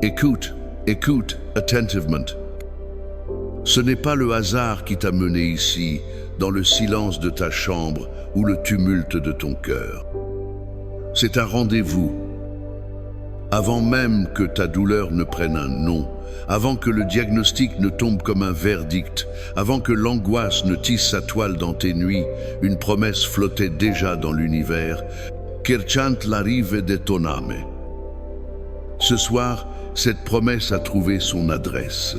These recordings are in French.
Écoute, écoute attentivement. Ce n'est pas le hasard qui t'a mené ici, dans le silence de ta chambre ou le tumulte de ton cœur. C'est un rendez-vous. Avant même que ta douleur ne prenne un nom, avant que le diagnostic ne tombe comme un verdict, avant que l'angoisse ne tisse sa toile dans tes nuits, une promesse flottait déjà dans l'univers. Querchant la rive de ton âme. Ce soir, cette promesse a trouvé son adresse.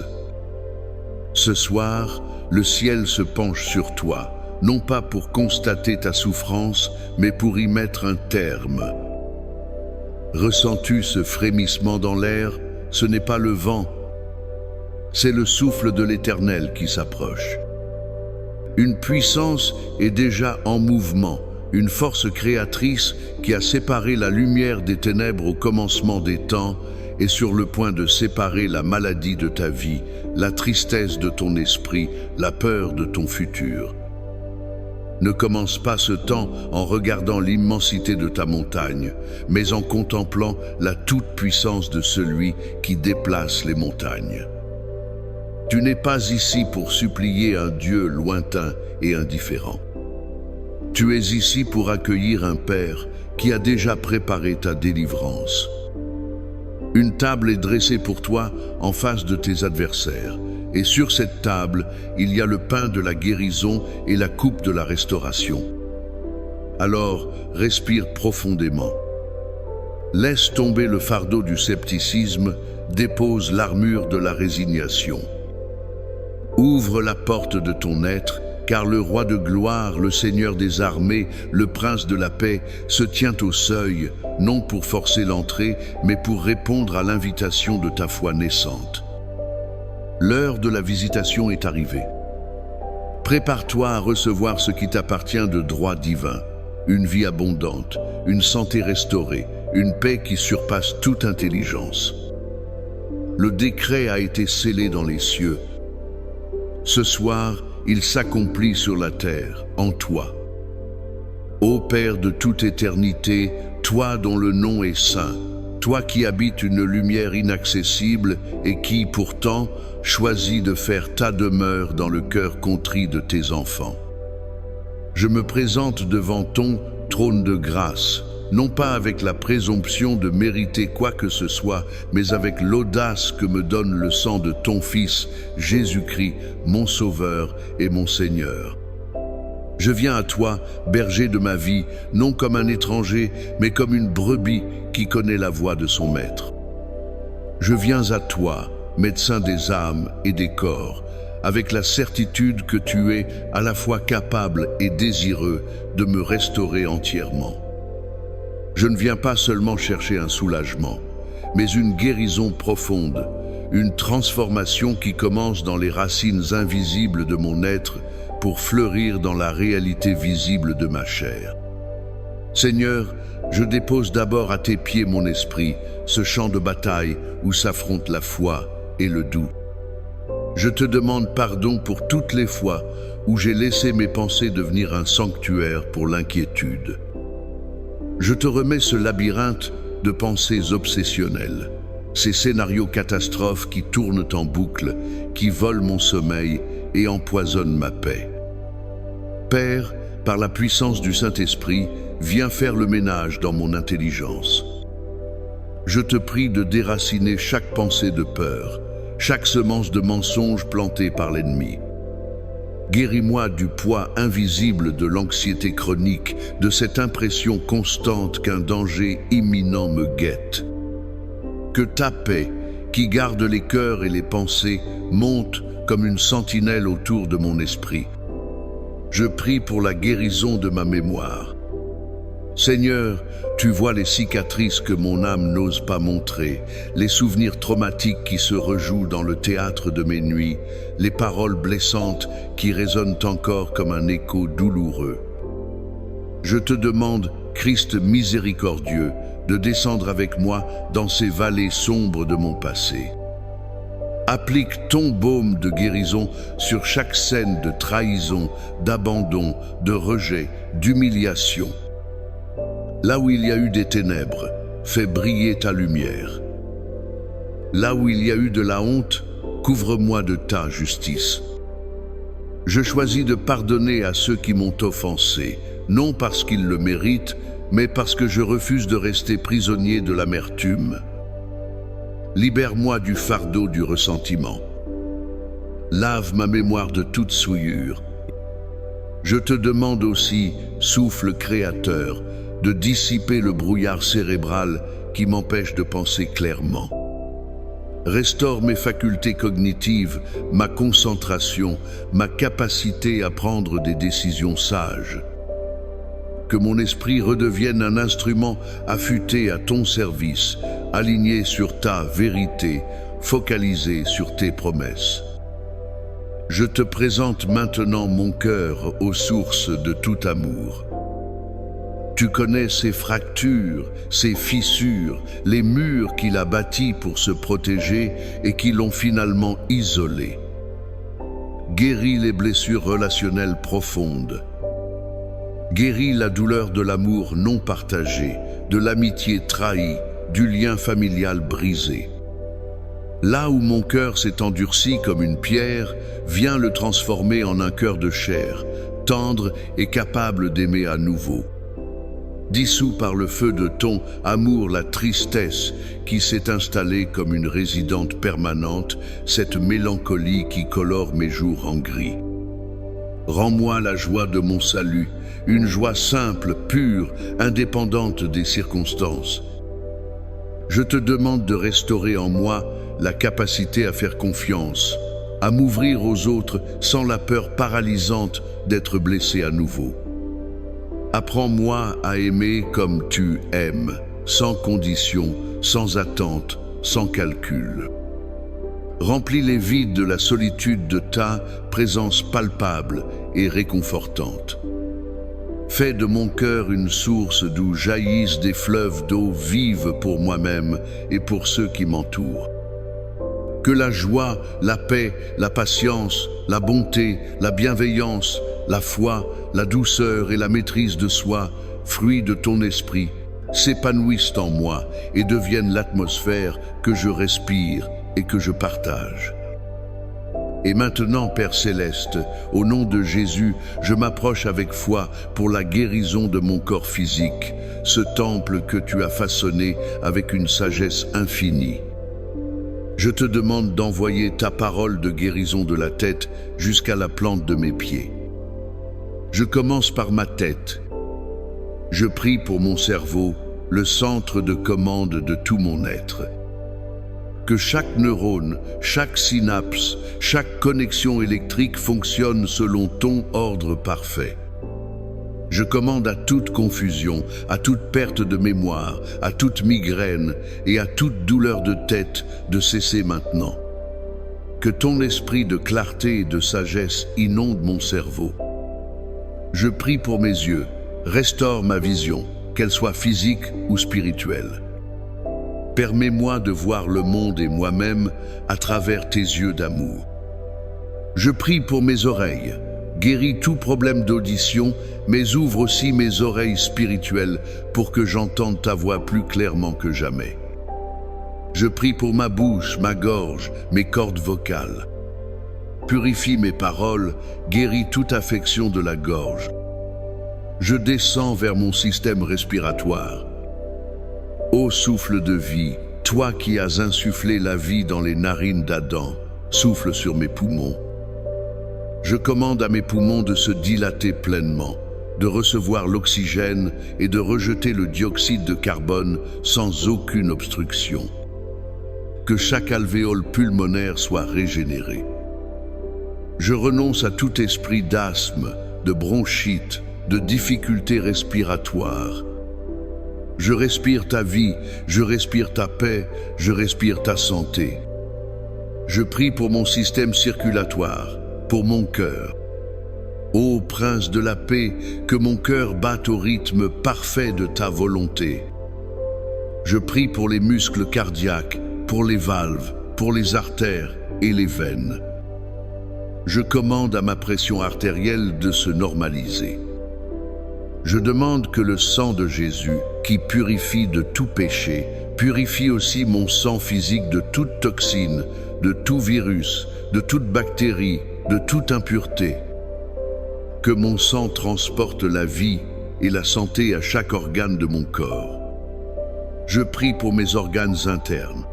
Ce soir, le ciel se penche sur toi, non pas pour constater ta souffrance, mais pour y mettre un terme. Ressens-tu ce frémissement dans l'air? Ce n'est pas le vent, c'est le souffle de l'Éternel qui s'approche. Une puissance est déjà en mouvement, une force créatrice qui a séparé la lumière des ténèbres au commencement des temps est sur le point de séparer la maladie de ta vie, la tristesse de ton esprit, la peur de ton futur. Ne commence pas ce temps en regardant l'immensité de ta montagne, mais en contemplant la toute-puissance de celui qui déplace les montagnes. Tu n'es pas ici pour supplier un Dieu lointain et indifférent. Tu es ici pour accueillir un Père qui a déjà préparé ta délivrance. Une table est dressée pour toi en face de tes adversaires, et sur cette table, il y a le pain de la guérison et la coupe de la restauration. Alors, respire profondément. Laisse tomber le fardeau du scepticisme, dépose l'armure de la résignation. Ouvre la porte de ton être, car le roi de gloire, le Seigneur des armées, le prince de la paix, se tient au seuil, non pour forcer l'entrée, mais pour répondre à l'invitation de ta foi naissante. L'heure de la visitation est arrivée. Prépare-toi à recevoir ce qui t'appartient de droit divin, une vie abondante, une santé restaurée, une paix qui surpasse toute intelligence. Le décret a été scellé dans les cieux. Ce soir, il s'accomplit sur la terre, en toi. Ô Père de toute éternité, toi dont le nom est saint, toi qui habites une lumière inaccessible et qui, pourtant, choisis de faire ta demeure dans le cœur contrit de tes enfants. Je me présente devant ton trône de grâce, non pas avec la présomption de mériter quoi que ce soit, mais avec l'audace que me donne le sang de ton Fils, Jésus-Christ, mon Sauveur et mon Seigneur. Je viens à toi, berger de ma vie, non comme un étranger, mais comme une brebis qui connaît la voix de son maître. Je viens à toi, médecin des âmes et des corps, avec la certitude que tu es à la fois capable et désireux de me restaurer entièrement. Je ne viens pas seulement chercher un soulagement, mais une guérison profonde, une transformation qui commence dans les racines invisibles de mon être pour fleurir dans la réalité visible de ma chair. Seigneur, je dépose d'abord à tes pieds mon esprit, ce champ de bataille où s'affrontent la foi et le doux. Je te demande pardon pour toutes les fois où j'ai laissé mes pensées devenir un sanctuaire pour l'inquiétude. Je te remets ce labyrinthe de pensées obsessionnelles, ces scénarios catastrophes qui tournent en boucle, qui volent mon sommeil et empoisonnent ma paix. Père, par la puissance du Saint-Esprit, viens faire le ménage dans mon intelligence. Je te prie de déraciner chaque pensée de peur, chaque semence de mensonge plantée par l'ennemi. Guéris-moi du poids invisible de l'anxiété chronique, de cette impression constante qu'un danger imminent me guette. Que ta paix, qui garde les cœurs et les pensées, monte comme une sentinelle autour de mon esprit. Je prie pour la guérison de ma mémoire. Seigneur, tu vois les cicatrices que mon âme n'ose pas montrer, les souvenirs traumatiques qui se rejouent dans le théâtre de mes nuits, les paroles blessantes qui résonnent encore comme un écho douloureux. Je te demande, Christ miséricordieux, de descendre avec moi dans ces vallées sombres de mon passé. Applique ton baume de guérison sur chaque scène de trahison, d'abandon, de rejet, d'humiliation. Là où il y a eu des ténèbres, fais briller ta lumière. Là où il y a eu de la honte, couvre-moi de ta justice. Je choisis de pardonner à ceux qui m'ont offensé, non parce qu'ils le méritent, mais parce que je refuse de rester prisonnier de l'amertume. Libère-moi du fardeau du ressentiment. Lave ma mémoire de toute souillure. Je te demande aussi, souffle créateur, de dissiper le brouillard cérébral qui m'empêche de penser clairement. Restaure mes facultés cognitives, ma concentration, ma capacité à prendre des décisions sages. Que mon esprit redevienne un instrument affûté à ton service, aligné sur ta vérité, focalisé sur tes promesses. Je te présente maintenant mon cœur aux sources de tout amour. Tu connais ses fractures, ses fissures, les murs qu'il a bâtis pour se protéger et qui l'ont finalement isolé. Guéris les blessures relationnelles profondes. Guéris la douleur de l'amour non partagé, de l'amitié trahie, du lien familial brisé. Là où mon cœur s'est endurci comme une pierre, viens le transformer en un cœur de chair, tendre et capable d'aimer à nouveau. Dissous par le feu de ton amour la tristesse qui s'est installée comme une résidente permanente, cette mélancolie qui colore mes jours en gris. Rends-moi la joie de mon salut, une joie simple, pure, indépendante des circonstances. Je te demande de restaurer en moi la capacité à faire confiance, à m'ouvrir aux autres sans la peur paralysante d'être blessé à nouveau. Apprends-moi à aimer comme tu aimes, sans condition, sans attente, sans calcul. Remplis les vides de la solitude de ta présence palpable et réconfortante. Fais de mon cœur une source d'où jaillissent des fleuves d'eau vive pour moi-même et pour ceux qui m'entourent. Que la joie, la paix, la patience, la bonté, la bienveillance, la foi, la douceur et la maîtrise de soi, fruits de ton esprit, s'épanouissent en moi et deviennent l'atmosphère que je respire et que je partage. Et maintenant, Père Céleste, au nom de Jésus, je m'approche avec foi pour la guérison de mon corps physique, ce temple que tu as façonné avec une sagesse infinie. Je te demande d'envoyer ta parole de guérison de la tête jusqu'à la plante de mes pieds. Je commence par ma tête. Je prie pour mon cerveau, le centre de commande de tout mon être. Que chaque neurone, chaque synapse, chaque connexion électrique fonctionne selon ton ordre parfait. Je commande à toute confusion, à toute perte de mémoire, à toute migraine et à toute douleur de tête de cesser maintenant. Que ton esprit de clarté et de sagesse inonde mon cerveau. Je prie pour mes yeux, restaure ma vision, qu'elle soit physique ou spirituelle. Permets-moi de voir le monde et moi-même à travers tes yeux d'amour. Je prie pour mes oreilles, guéris tout problème d'audition, mais ouvre aussi mes oreilles spirituelles pour que j'entende ta voix plus clairement que jamais. Je prie pour ma bouche, ma gorge, mes cordes vocales. Purifie mes paroles, guéris toute affection de la gorge. Je descends vers mon système respiratoire. Ô souffle de vie, toi qui as insufflé la vie dans les narines d'Adam, souffle sur mes poumons. Je commande à mes poumons de se dilater pleinement, de recevoir l'oxygène et de rejeter le dioxyde de carbone sans aucune obstruction. Que chaque alvéole pulmonaire soit régénéré. Je renonce à tout esprit d'asthme, de bronchite, de difficultés respiratoires. Je respire ta vie, je respire ta paix, je respire ta santé. Je prie pour mon système circulatoire, pour mon cœur. Ô Prince de la paix, que mon cœur batte au rythme parfait de ta volonté. Je prie pour les muscles cardiaques, pour les valves, pour les artères et les veines. Je commande à ma pression artérielle de se normaliser. Je demande que le sang de Jésus, qui purifie de tout péché, purifie aussi mon sang physique de toute toxine, de tout virus, de toute bactérie, de toute impureté. Que mon sang transporte la vie et la santé à chaque organe de mon corps. Je prie pour mes organes internes.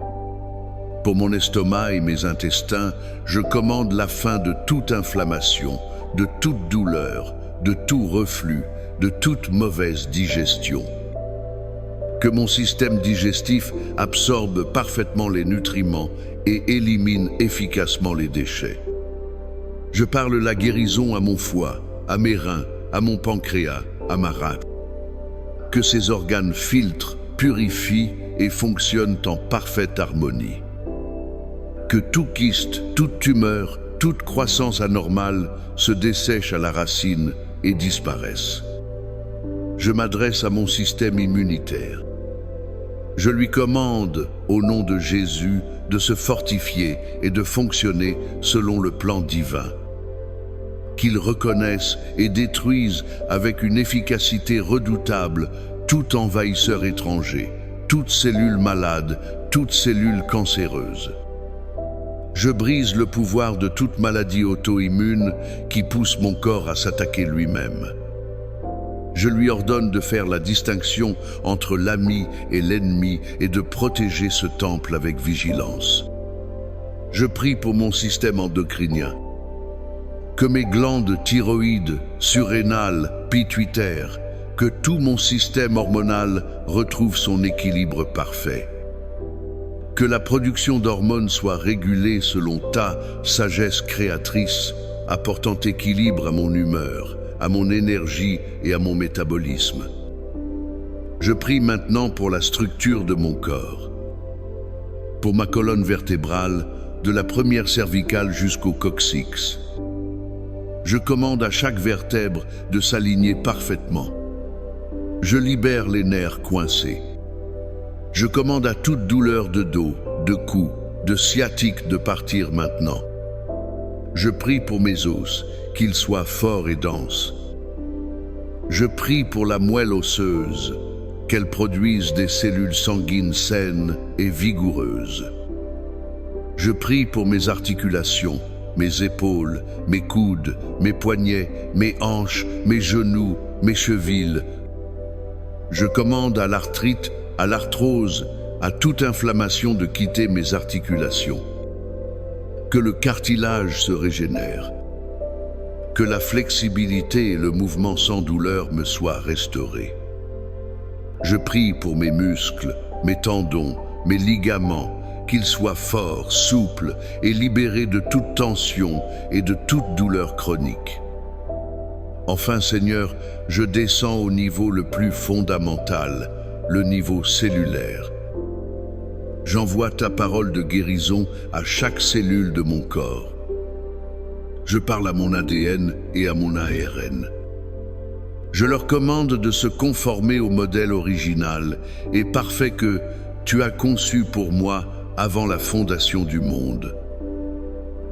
Pour mon estomac et mes intestins, je commande la fin de toute inflammation, de toute douleur, de tout reflux, de toute mauvaise digestion. Que mon système digestif absorbe parfaitement les nutriments et élimine efficacement les déchets. Je parle la guérison à mon foie, à mes reins, à mon pancréas, à ma rate. Que ces organes filtrent, purifient et fonctionnent en parfaite harmonie. Que tout kyste, toute tumeur, toute croissance anormale se dessèche à la racine et disparaisse. Je m'adresse à mon système immunitaire. Je lui commande, au nom de Jésus, de se fortifier et de fonctionner selon le plan divin. Qu'il reconnaisse et détruise avec une efficacité redoutable tout envahisseur étranger, toute cellule malade, toute cellule cancéreuse. Je brise le pouvoir de toute maladie auto-immune qui pousse mon corps à s'attaquer lui-même. Je lui ordonne de faire la distinction entre l'ami et l'ennemi et de protéger ce temple avec vigilance. Je prie pour mon système endocrinien. Que mes glandes thyroïdes, surrénales, pituitaires, que tout mon système hormonal retrouve son équilibre parfait. Que la production d'hormones soit régulée selon ta sagesse créatrice, apportant équilibre à mon humeur, à mon énergie et à mon métabolisme. Je prie maintenant pour la structure de mon corps. Pour ma colonne vertébrale, de la première cervicale jusqu'au coccyx. Je commande à chaque vertèbre de s'aligner parfaitement. Je libère les nerfs coincés. Je commande à toute douleur de dos, de cou, de sciatique de partir maintenant. Je prie pour mes os, qu'ils soient forts et denses. Je prie pour la moelle osseuse, qu'elle produise des cellules sanguines saines et vigoureuses. Je prie pour mes articulations, mes épaules, mes coudes, mes poignets, mes hanches, mes genoux, mes chevilles. Je commande à l'arthrite, à l'arthrose, à toute inflammation de quitter mes articulations. Que le cartilage se régénère. Que la flexibilité et le mouvement sans douleur me soient restaurés. Je prie pour mes muscles, mes tendons, mes ligaments, qu'ils soient forts, souples et libérés de toute tension et de toute douleur chronique. Enfin, Seigneur, je descends au niveau le plus fondamental, le niveau cellulaire. J'envoie ta parole de guérison à chaque cellule de mon corps. Je parle à mon ADN et à mon ARN. Je leur commande de se conformer au modèle original et parfait que tu as conçu pour moi avant la fondation du monde.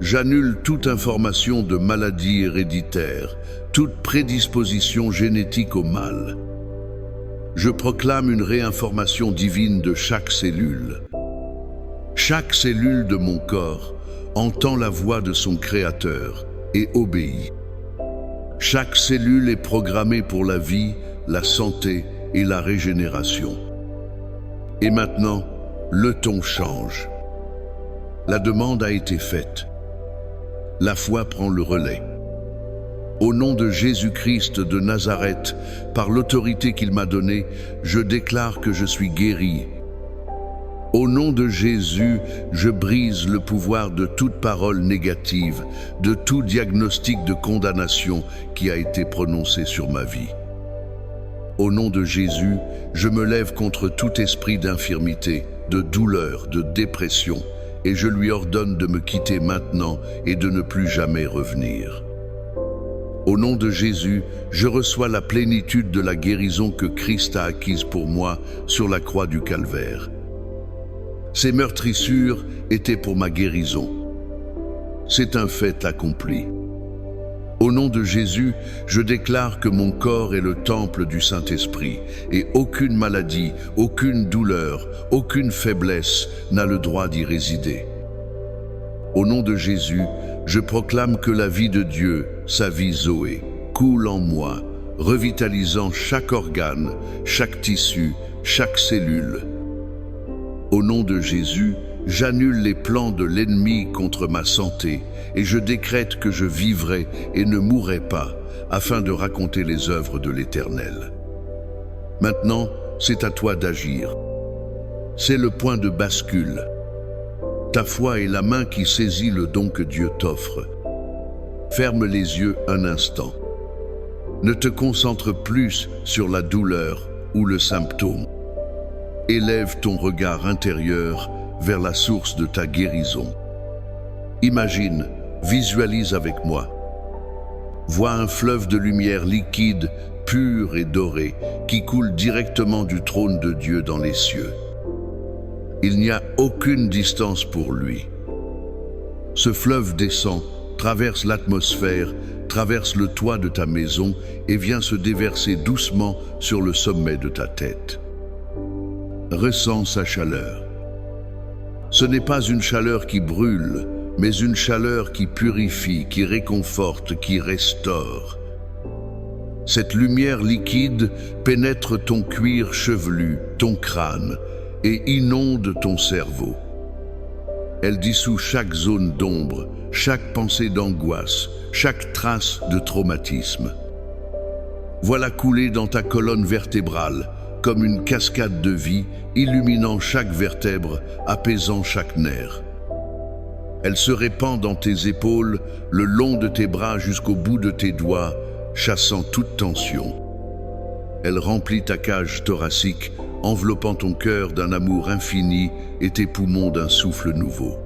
J'annule toute information de maladie héréditaire, toute prédisposition génétique au mal. Je proclame une réinformation divine de chaque cellule. Chaque cellule de mon corps entend la voix de son Créateur et obéit. Chaque cellule est programmée pour la vie, la santé et la régénération. Et maintenant, le ton change. La demande a été faite. La foi prend le relais. Au nom de Jésus-Christ de Nazareth, par l'autorité qu'il m'a donnée, je déclare que je suis guéri. Au nom de Jésus, je brise le pouvoir de toute parole négative, de tout diagnostic de condamnation qui a été prononcé sur ma vie. Au nom de Jésus, je me lève contre tout esprit d'infirmité, de douleur, de dépression, et je lui ordonne de me quitter maintenant et de ne plus jamais revenir. Au nom de Jésus, je reçois la plénitude de la guérison que Christ a acquise pour moi sur la croix du Calvaire. Ces meurtrissures étaient pour ma guérison. C'est un fait accompli. Au Au nom de Jésus, je déclare que mon corps est le temple du Saint-Esprit et aucune maladie, aucune douleur, aucune faiblesse n'a le droit d'y résider. Au nom de Jésus, je proclame que la vie de Dieu, sa vie Zoé, coule en moi, revitalisant chaque organe, chaque tissu, chaque cellule. Au nom de Jésus, j'annule les plans de l'ennemi contre ma santé et je décrète que je vivrai et ne mourrai pas afin de raconter les œuvres de l'Éternel. Maintenant, c'est à toi d'agir. C'est le point de bascule. Ta foi est la main qui saisit le don que Dieu t'offre. Ferme les yeux un instant. Ne te concentre plus sur la douleur ou le symptôme. Élève ton regard intérieur vers la source de ta guérison. Imagine, visualise avec moi. Vois un fleuve de lumière liquide, pure et dorée, qui coule directement du trône de Dieu dans les cieux. Il n'y a aucune distance pour lui. Ce fleuve descend, traverse l'atmosphère, traverse le toit de ta maison et vient se déverser doucement sur le sommet de ta tête. Ressens sa chaleur. Ce n'est pas une chaleur qui brûle, mais une chaleur qui purifie, qui réconforte, qui restaure. Cette lumière liquide pénètre ton cuir chevelu, ton crâne, et inonde ton cerveau. Elle dissout chaque zone d'ombre, chaque pensée d'angoisse, chaque trace de traumatisme. Voilà couler dans ta colonne vertébrale, comme une cascade de vie, illuminant chaque vertèbre, apaisant chaque nerf. Elle se répand dans tes épaules, le long de tes bras jusqu'au bout de tes doigts, chassant toute tension. Elle remplit ta cage thoracique, enveloppant ton cœur d'un amour infini et tes poumons d'un souffle nouveau.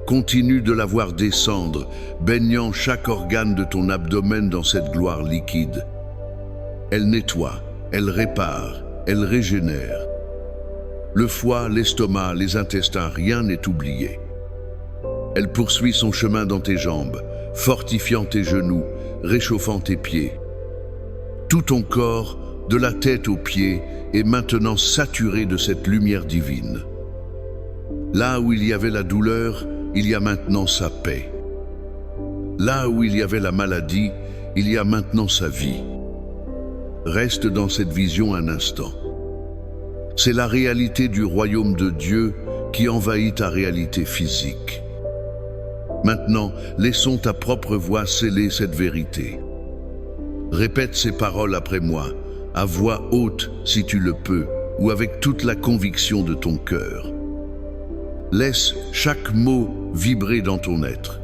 Continue de la voir descendre, baignant chaque organe de ton abdomen dans cette gloire liquide. Elle nettoie, elle répare, elle régénère. Le foie, l'estomac, les intestins, rien n'est oublié. Elle poursuit son chemin dans tes jambes, fortifiant tes genoux, réchauffant tes pieds. Tout ton corps, de la tête aux pieds, est maintenant saturé de cette lumière divine. Là où il y avait la douleur, il y a maintenant sa paix. Là où il y avait la maladie, il y a maintenant sa vie. Reste dans cette vision un instant. C'est la réalité du royaume de Dieu qui envahit ta réalité physique. Maintenant, laissons ta propre voix sceller cette vérité. Répète ces paroles après moi, à voix haute si tu le peux, ou avec toute la conviction de ton cœur. Laisse chaque mot vibrer dans ton être.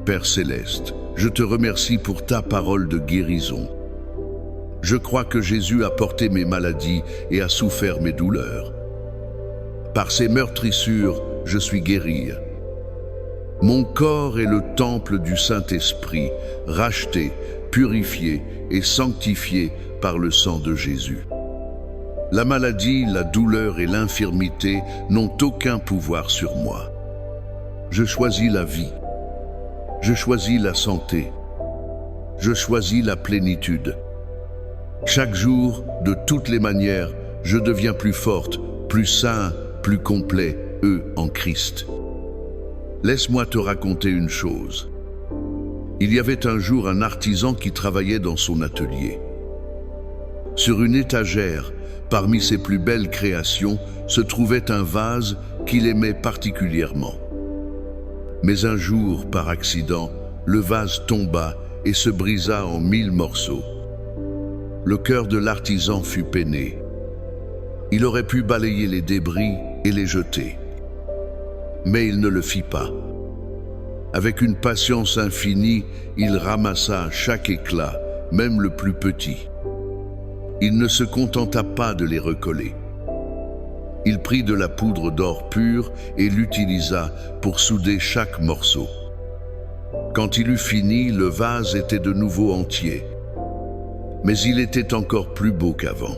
Père céleste, je te remercie pour ta parole de guérison. Je crois que Jésus a porté mes maladies et a souffert mes douleurs. Par ses meurtrissures, je suis guéri. Mon corps est le temple du Saint-Esprit, racheté, purifié et sanctifié par le sang de Jésus. La maladie, la douleur et l'infirmité n'ont aucun pouvoir sur moi. Je choisis la vie. Je choisis la santé. Je choisis la plénitude. Chaque jour, de toutes les manières, je deviens plus forte, plus sain, plus complet, en Christ. Laisse-moi te raconter une chose. Il y avait un jour un artisan qui travaillait dans son atelier. Sur une étagère, parmi ses plus belles créations, se trouvait un vase qu'il aimait particulièrement. Mais un jour, par accident, le vase tomba et se brisa en 1000 morceaux. Le cœur de l'artisan fut peiné. Il aurait pu balayer les débris et les jeter. Mais il ne le fit pas. Avec une patience infinie, il ramassa chaque éclat, même le plus petit. Il ne se contenta pas de les recoller. Il prit de la poudre d'or pur et l'utilisa pour souder chaque morceau. Quand il eut fini, le vase était de nouveau entier. Mais il était encore plus beau qu'avant.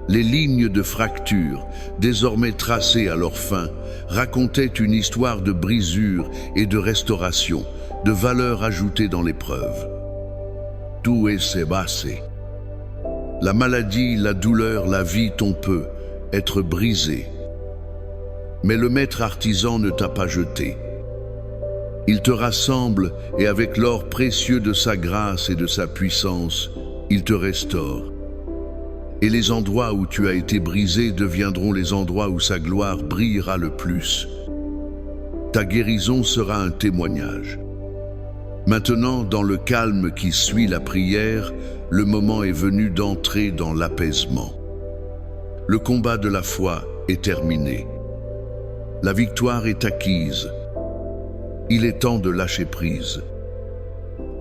Les lignes de fracture, désormais tracées à leur fin, racontaient une histoire de brisure et de restauration, de valeur ajoutée dans l'épreuve. Tout est bassé. La maladie, la douleur, la vie t'ont peut être brisé. Mais le maître artisan ne t'a pas jeté. Il te rassemble et avec l'or précieux de sa grâce et de sa puissance, il te restaure. Et les endroits où tu as été brisé deviendront les endroits où sa gloire brillera le plus. Ta guérison sera un témoignage. Maintenant, dans le calme qui suit la prière, le moment est venu d'entrer dans l'apaisement. Le combat de la foi est terminé. La victoire est acquise. Il est temps de lâcher prise.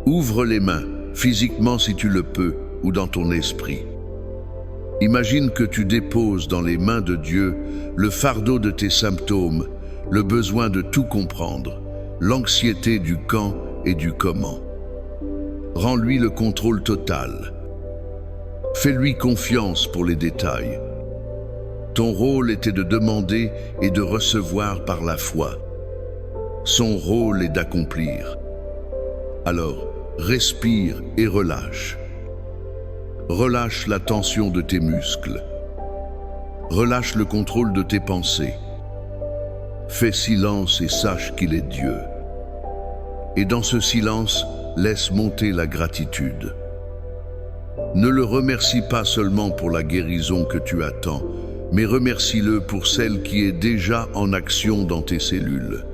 Ouvre les mains, physiquement si tu le peux, ou dans ton esprit. Imagine que tu déposes dans les mains de Dieu le fardeau de tes symptômes, le besoin de tout comprendre, l'anxiété du quand et du comment. Rends-lui le contrôle total. Fais-lui confiance pour les détails. Ton rôle était de demander et de recevoir par la foi. Son rôle est d'accomplir. Alors, respire et relâche. Relâche la tension de tes muscles. Relâche le contrôle de tes pensées. Fais silence et sache qu'il est Dieu. Et dans ce silence, laisse monter la gratitude. Ne le remercie pas seulement pour la guérison que tu attends, mais remercie-le pour celle qui est déjà en action dans tes cellules.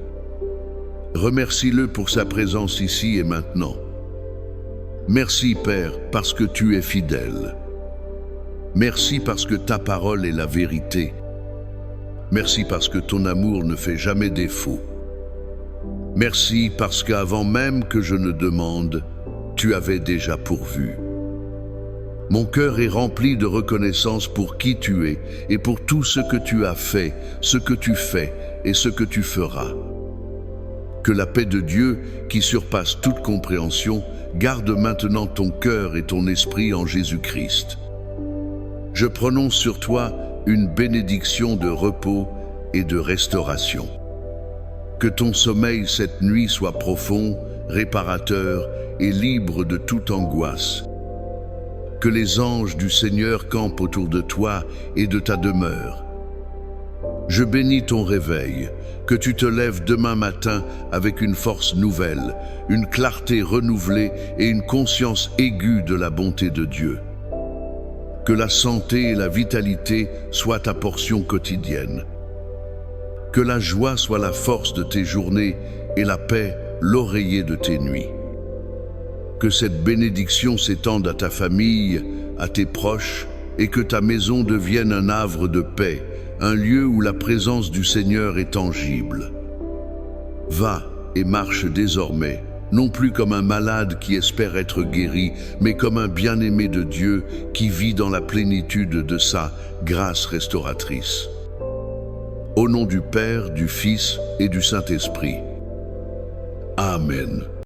Remercie-le pour sa présence ici et maintenant. Merci Père parce que tu es fidèle. Merci parce que ta parole est la vérité. Merci parce que ton amour ne fait jamais défaut. Merci parce qu'avant même que je ne demande, tu avais déjà pourvu. Mon cœur est rempli de reconnaissance pour qui tu es et pour tout ce que tu as fait, ce que tu fais et ce que tu feras. Que la paix de Dieu, qui surpasse toute compréhension, garde maintenant ton cœur et ton esprit en Jésus-Christ. Je prononce sur toi une bénédiction de repos et de restauration. Que ton sommeil cette nuit soit profond, réparateur et libre de toute angoisse. Que les anges du Seigneur campent autour de toi et de ta demeure. Je bénis ton réveil, que tu te lèves demain matin avec une force nouvelle, une clarté renouvelée et une conscience aiguë de la bonté de Dieu. Que la santé et la vitalité soient ta portion quotidienne. Que la joie soit la force de tes journées et la paix l'oreiller de tes nuits. Que cette bénédiction s'étende à ta famille, à tes proches, et que ta maison devienne un havre de paix, un lieu où la présence du Seigneur est tangible. Va et marche désormais, non plus comme un malade qui espère être guéri, mais comme un bien-aimé de Dieu qui vit dans la plénitude de sa grâce restauratrice. Au nom du Père, du Fils et du Saint-Esprit. Amen.